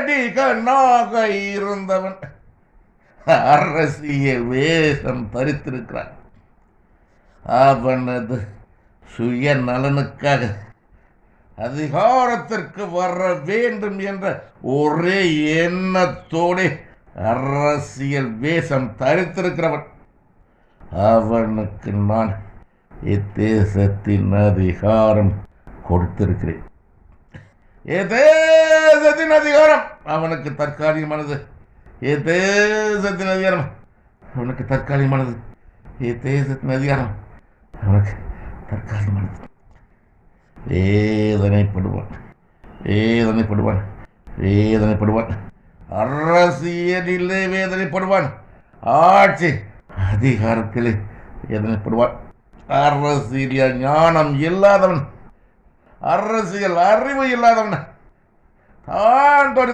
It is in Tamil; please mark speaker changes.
Speaker 1: தடிகனாக இருந்தவன் அரசியல் வேஷம் தரித்திருக்கிறான். அவனது சுயநலனுக்காக அதிகாரத்திற்கு வர வேண்டும் என்ற ஒரே எண்ணத்தோடு அரசியல் வேஷம் தரித்திருக்கிறவன். அவனுக்கு நான் இத்தேசத்தின் அதிகாரம் கொடுத்திருக்கிறேன். தேசத்தின் அதிகாரம் அவனுக்கு தற்காலிகமானது. தேசத்தின் அதிகாரம் அவனுக்கு தற்காலிகமானது. தேசத்தின் அதிகாரம் அவனுக்கு தற்காலிகமானது. வேதனைப்படுவான், வேதனைப்படுவான், வேதனைப்படுவான். அரசியலிலே வேதனைப்படுவான், ஆட்சி அதிகாரத்திலே வேதனைப்படுவான். அரசியல் ஞானம் இல்லாதவன், அரசியல் அறிவு இல்லாதவன் தான்